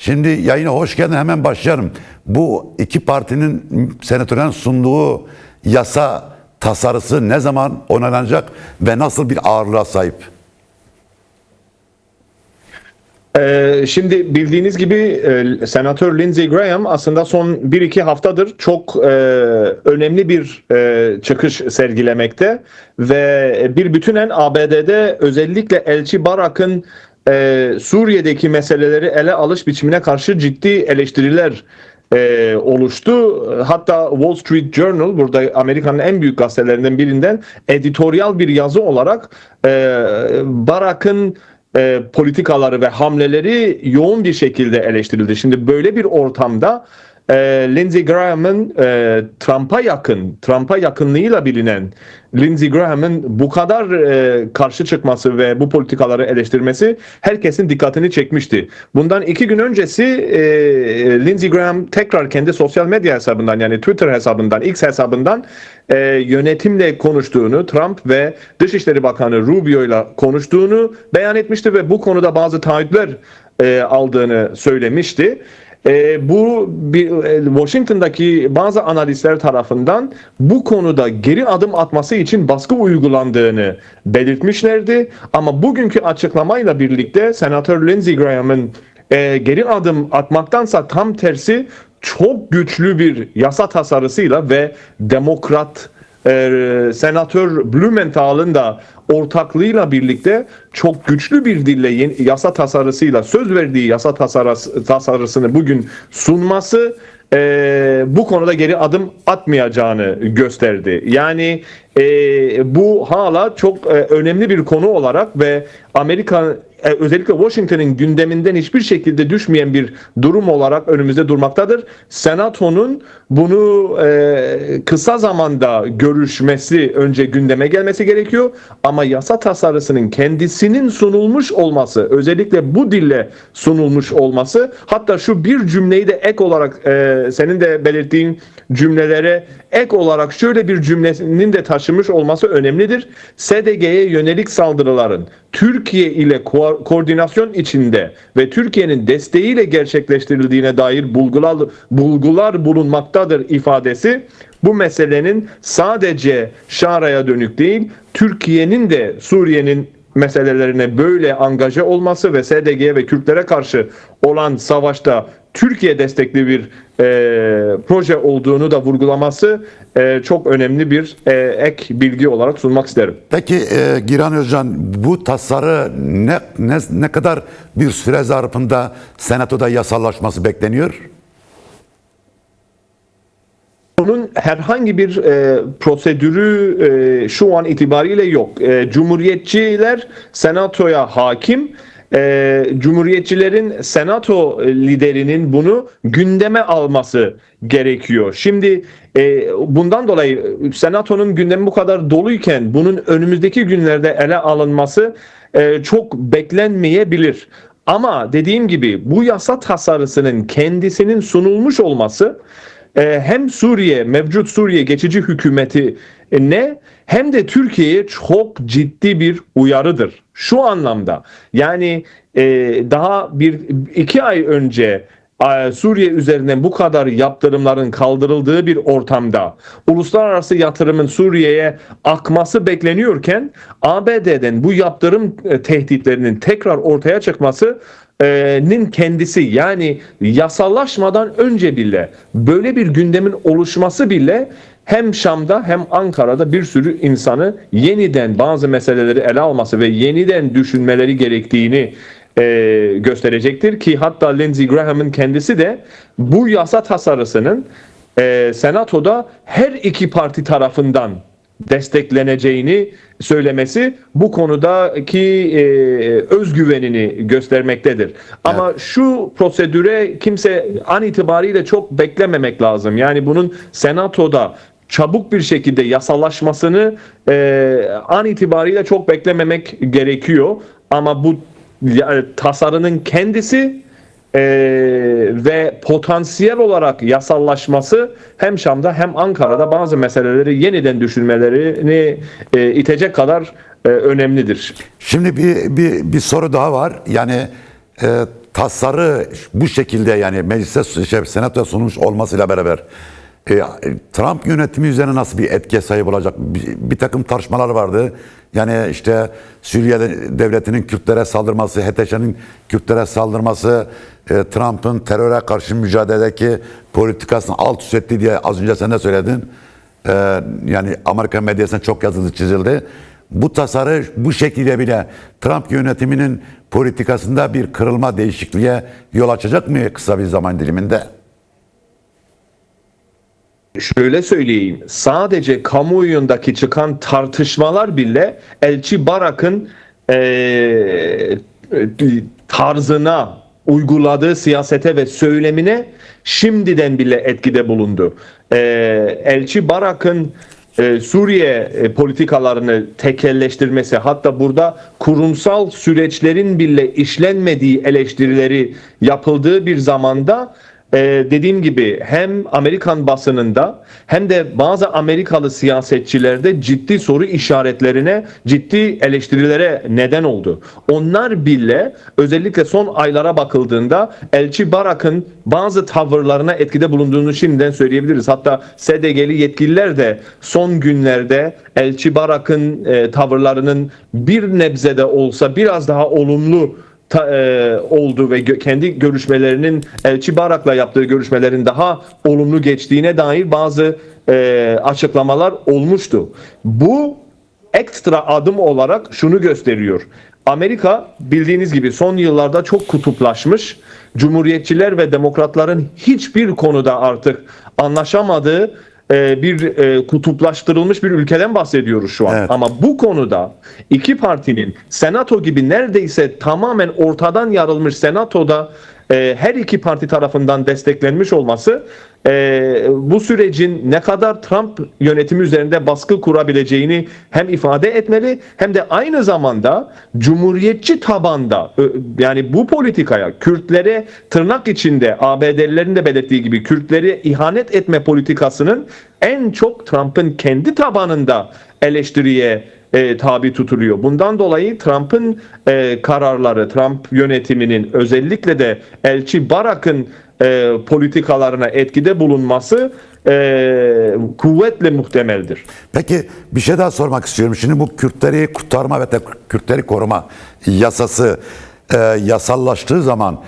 Şimdi yayına hoş geldin, hemen başlayalım. Bu iki partinin senatörlerin sunduğu yasa tasarısı ne zaman onaylanacak ve nasıl bir ağırlığa sahip? Şimdi bildiğiniz gibi Senatör Lindsey Graham aslında son 1-2 haftadır çok önemli bir çıkış sergilemekte ve bir bütünen ABD'de özellikle Elçi Barak'ın Suriye'deki meseleleri ele alış biçimine karşı ciddi eleştiriler oluştu. Hatta Wall Street Journal, burada Amerika'nın en büyük gazetelerinden birinden editoryal bir yazı olarak Barak'ın politikaları ve hamleleri yoğun bir şekilde eleştirildi. Şimdi böyle bir ortamda Lindsey Graham'ın Trump'a yakınlığıyla bilinen Lindsey Graham'ın bu kadar karşı çıkması ve bu politikaları eleştirmesi herkesin dikkatini çekmişti. Bundan 2 gün öncesi Lindsey Graham tekrar kendi sosyal medya hesabından, yani Twitter hesabından, X hesabından yönetimle konuştuğunu, Trump ve Dışişleri Bakanı Rubio ile konuştuğunu beyan etmişti ve bu konuda bazı taahhütler aldığını söylemişti. Bu Washington'daki bazı analistler tarafından bu konuda geri adım atması için baskı uygulandığını belirtmişlerdi. Ama bugünkü açıklamayla birlikte Senatör Lindsey Graham'ın geri adım atmaktansa tam tersi çok güçlü bir yasa tasarısıyla ve Demokrat Senatör Blumenthal'ın da ortaklığıyla birlikte çok güçlü bir dille yasa tasarısıyla söz verdiği yasa tasarısını bugün sunması bu konuda geri adım atmayacağını gösterdi. Yani bu hala çok önemli bir konu olarak ve Amerika özellikle Washington'ın gündeminden hiçbir şekilde düşmeyen bir durum olarak önümüzde durmaktadır. Senato'nun bunu kısa zamanda görüşmesi, önce gündeme gelmesi gerekiyor. Ama yasa tasarısının kendisinin sunulmuş olması, özellikle bu dille sunulmuş olması, hatta şu bir cümleyi de ek olarak senin de belirttiğin cümlelere ek olarak şöyle bir cümlenin de taşımış olması önemlidir. SDG'ye yönelik saldırıların Türkiye ile koordinasyon içinde ve Türkiye'nin desteğiyle gerçekleştirildiğine dair bulgular bulunmaktadır ifadesi bu meselenin sadece Şara'ya dönük değil, Türkiye'nin de Suriye'nin meselelerine böyle angaje olması ve SDG'ye ve Kürtlere karşı olan savaşta Türkiye destekli bir proje olduğunu da vurgulaması çok önemli bir ek bilgi olarak sunmak isterim. Peki Giran Özcan, bu tasarı ne kadar bir süre zarfında Senato'da yasallaşması bekleniyor? Bunun herhangi bir prosedürü şu an itibariyle yok. Cumhuriyetçiler Senato'ya hakim. Cumhuriyetçilerin Senato liderinin bunu gündeme alması gerekiyor. Şimdi bundan dolayı Senato'nun gündemi bu kadar doluyken bunun önümüzdeki günlerde ele alınması çok beklenmeyebilir. Ama dediğim gibi bu yasa tasarısının kendisinin sunulmuş olması hem mevcut Suriye geçici hükümetine hem de Türkiye'ye çok ciddi bir uyarıdır. Şu anlamda, yani daha 1-2 ay önce Suriye üzerinden bu kadar yaptırımların kaldırıldığı bir ortamda uluslararası yatırımın Suriye'ye akması bekleniyorken ABD'den bu yaptırım tehditlerinin tekrar ortaya çıkması kendisi, yani yasallaşmadan önce bile böyle bir gündemin oluşması bile hem Şam'da hem Ankara'da bir sürü insanı yeniden bazı meseleleri ele alması ve yeniden düşünmeleri gerektiğini gösterecektir ki hatta Lindsey Graham'ın kendisi de bu yasa tasarısının Senato'da her iki parti tarafından destekleneceğini söylemesi bu konudaki özgüvenini göstermektedir. Evet. Ama şu prosedüre kimse an itibariyle çok beklememek lazım. Yani bunun Senato'da çabuk bir şekilde yasallaşmasını an itibariyle çok beklememek gerekiyor. Ama bu tasarının kendisi ve potansiyel olarak yasallaşması hem Şam'da hem Ankara'da bazı meseleleri yeniden düşünmelerini itecek kadar önemlidir. Şimdi bir soru daha var. Yani tasarı bu şekilde yani meclise senatoya sunulmuş olmasıyla beraber Trump yönetimi üzerine nasıl bir etkiye sahip olacak? Bir takım tartışmalar vardı. Yani işte Suriye devletinin Kürtlere saldırması, HTŞ'nin Kürtlere saldırması, Trump'ın teröre karşı mücadeledeki politikasını alt üst etti diye az önce sen de söyledin. Yani Amerika medyasında çok yazıldı, çizildi. Bu tasarı bu şekilde bile Trump yönetiminin politikasında bir kırılma, değişikliğe yol açacak mı kısa bir zaman diliminde? Şöyle söyleyeyim, sadece kamuoyundaki çıkan tartışmalar bile Elçi Barak'ın tarzına, uyguladığı siyasete ve söylemine şimdiden bile etkide bulundu. Elçi Barak'ın Suriye politikalarını tekelleştirmesi, hatta burada kurumsal süreçlerin bile işlenmediği eleştirileri yapıldığı bir zamanda dediğim gibi hem Amerikan basınında hem de bazı Amerikalı siyasetçilerde ciddi soru işaretlerine, ciddi eleştirilere neden oldu. Onlar bile özellikle son aylara bakıldığında Elçi Barak'ın bazı tavırlarına etkide bulunduğunu şimdiden söyleyebiliriz. Hatta SDG'li yetkililer de son günlerde Elçi Barak'ın tavırlarının bir nebze de olsa biraz daha olumlu oldu ve kendi görüşmelerinin Elçi Barak'la yaptığı görüşmelerin daha olumlu geçtiğine dair bazı açıklamalar olmuştu. Bu ekstra adım olarak şunu gösteriyor. Amerika bildiğiniz gibi son yıllarda çok kutuplaşmış. Cumhuriyetçiler ve demokratların hiçbir konuda artık anlaşamadığı bir kutuplaştırılmış bir ülkeden bahsediyoruz şu an. Evet. Ama bu konuda iki partinin senato gibi neredeyse tamamen ortadan yarılmış senatoda her iki parti tarafından desteklenmiş olması bu sürecin ne kadar Trump yönetimi üzerinde baskı kurabileceğini hem ifade etmeli hem de aynı zamanda cumhuriyetçi tabanda yani bu politikaya Kürtlere tırnak içinde ABD'lilerin de belirttiği gibi Kürtlere ihanet etme politikasının en çok Trump'ın kendi tabanında eleştiriye tabi tutuluyor. Bundan dolayı Trump'ın kararları, Trump yönetiminin özellikle de Elçi Barak'ın politikalarına etkide bulunması kuvvetle muhtemeldir. Peki bir şey daha sormak istiyorum. Şimdi bu Kürtleri kurtarma ve Kürtleri koruma yasası yasallaştığı zaman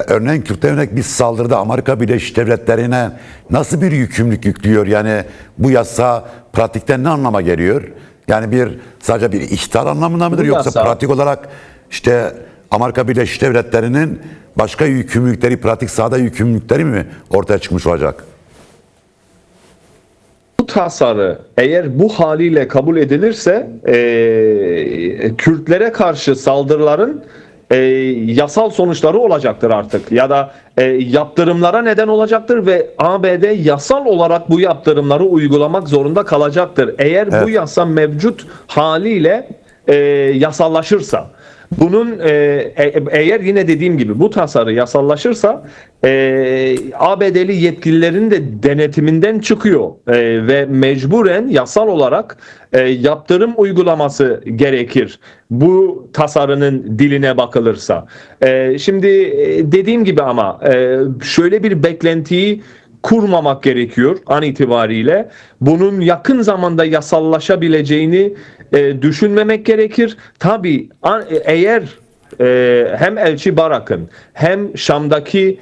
örneğin Kürtlere yönelik bir saldırıda Amerika Birleşik Devletleri'ne nasıl bir yükümlülük yüklüyor? Yani bu yasa pratikte ne anlama geliyor? Yani sadece bir ihtar anlamında mıdır, yoksa pratik olarak işte Amerika Birleşik Devletleri'nin başka yükümlülükleri, pratik sahada yükümlülükleri mi ortaya çıkmış olacak? Bu tasarı eğer bu haliyle kabul edilirse Kürtlere karşı saldırıların yasal sonuçları olacaktır artık ya da yaptırımlara neden olacaktır ve ABD yasal olarak bu yaptırımları uygulamak zorunda kalacaktır. Eğer bu yasa mevcut haliyle yasallaşırsa. Bunun eğer yine dediğim gibi bu tasarı yasallaşırsa ABD'li yetkililerin de denetiminden çıkıyor ve mecburen yasal olarak yaptırım uygulaması gerekir. Bu tasarının diline bakılırsa. Şimdi dediğim gibi ama şöyle bir beklentiyi kurmamak gerekiyor an itibariyle. Bunun yakın zamanda yasallaşabileceğini düşünmemek gerekir. Tabii eğer hem Elçi Barak'ın hem Şam'daki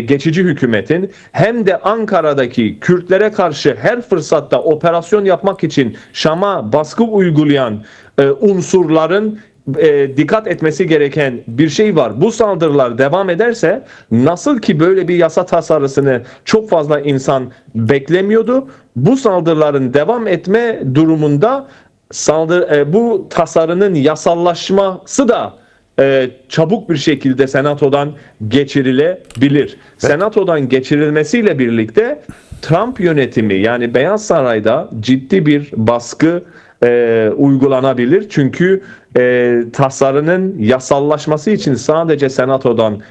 geçici hükümetin hem de Ankara'daki Kürtlere karşı her fırsatta operasyon yapmak için Şam'a baskı uygulayan unsurların dikkat etmesi gereken bir şey var. Bu saldırılar devam ederse, nasıl ki böyle bir yasa tasarısını çok fazla insan beklemiyordu, bu saldırıların devam etme durumunda bu tasarının yasallaşması da çabuk bir şekilde Senato'dan geçirilebilir. Senato'dan geçirilmesiyle birlikte Trump yönetimi, yani Beyaz Saray'da ciddi bir baskı uygulanabilir. Çünkü tasarının yasallaşması için sadece Senato'dan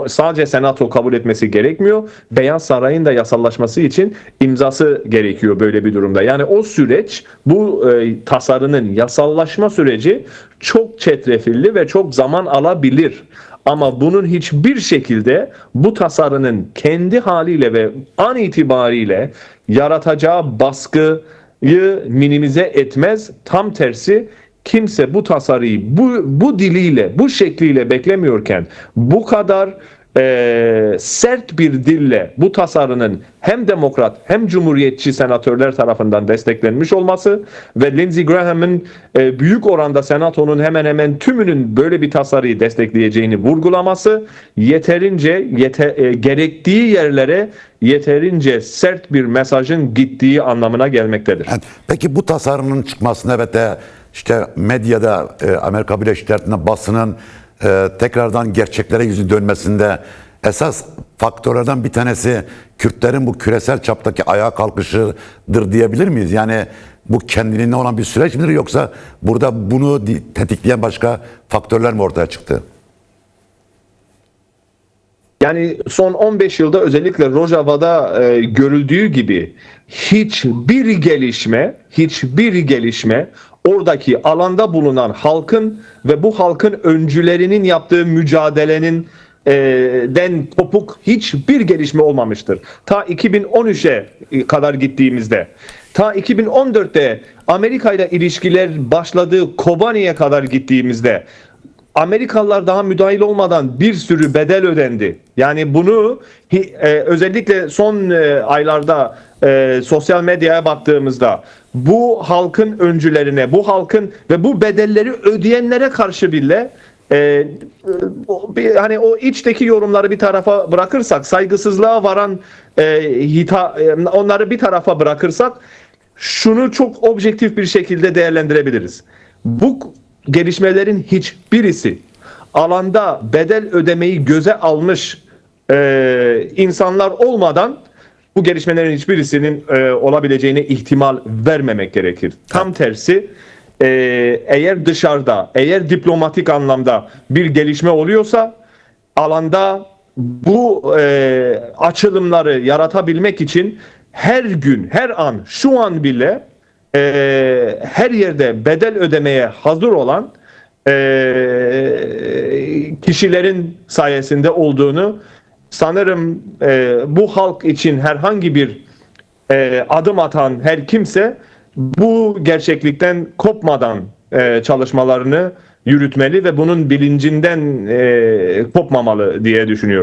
sadece Senato kabul etmesi gerekmiyor. Beyaz Saray'ın da yasallaşması için imzası gerekiyor böyle bir durumda. Yani o süreç, bu tasarının yasallaşma süreci çok çetrefilli ve çok zaman alabilir. Ama bunun hiçbir şekilde bu tasarının kendi haliyle ve an itibariyle yaratacağı baskıyı minimize etmez. Tam tersi, kimse bu tasarıyı bu diliyle, bu şekliyle beklemiyorken bu kadar sert bir dille bu tasarının hem demokrat hem cumhuriyetçi senatörler tarafından desteklenmiş olması ve Lindsey Graham'ın büyük oranda senatonun hemen hemen tümünün böyle bir tasarıyı destekleyeceğini vurgulaması gerektiği yerlere yeterince sert bir mesajın gittiği anlamına gelmektedir. Evet. Peki bu tasarının çıkmasına evet de işte medyada Amerika Birleşik Devletleri'nde basının tekrardan gerçeklere yüzü dönmesinde esas faktörlerden bir tanesi Kürtlerin bu küresel çaptaki ayağa kalkışıdır diyebilir miyiz? Yani bu kendiliğinden olan bir süreç midir yoksa burada bunu tetikleyen başka faktörler mi ortaya çıktı? Yani son 15 yılda özellikle Rojava'da görüldüğü gibi hiçbir gelişme oradaki alanda bulunan halkın ve bu halkın öncülerinin yaptığı mücadelenin den kopuk hiçbir gelişme olmamıştır. Ta 2013'e kadar gittiğimizde, ta 2014'te Amerika ile ilişkiler başladığı Kobani'ye kadar gittiğimizde Amerikalılar daha müdahil olmadan bir sürü bedel ödendi. Yani bunu özellikle son aylarda sosyal medyaya baktığımızda bu halkın öncülerine, bu halkın ve bu bedelleri ödeyenlere karşı bile hani o içteki yorumları bir tarafa bırakırsak, saygısızlığa varan onları bir tarafa bırakırsak, şunu çok objektif bir şekilde değerlendirebiliriz. Bu gelişmelerin hiçbirisi alanda bedel ödemeyi göze almış insanlar olmadan bu gelişmelerin hiçbirisinin olabileceğine ihtimal vermemek gerekir. Tam tersi, eğer dışarıda, eğer diplomatik anlamda bir gelişme oluyorsa alanda bu açılımları yaratabilmek için her gün, her an, şu an bile her yerde bedel ödemeye hazır olan kişilerin sayesinde olduğunu sanırım bu halk için herhangi bir adım atan her kimse bu gerçeklikten kopmadan çalışmalarını yürütmeli ve bunun bilincinden kopmamalı diye düşünüyorum.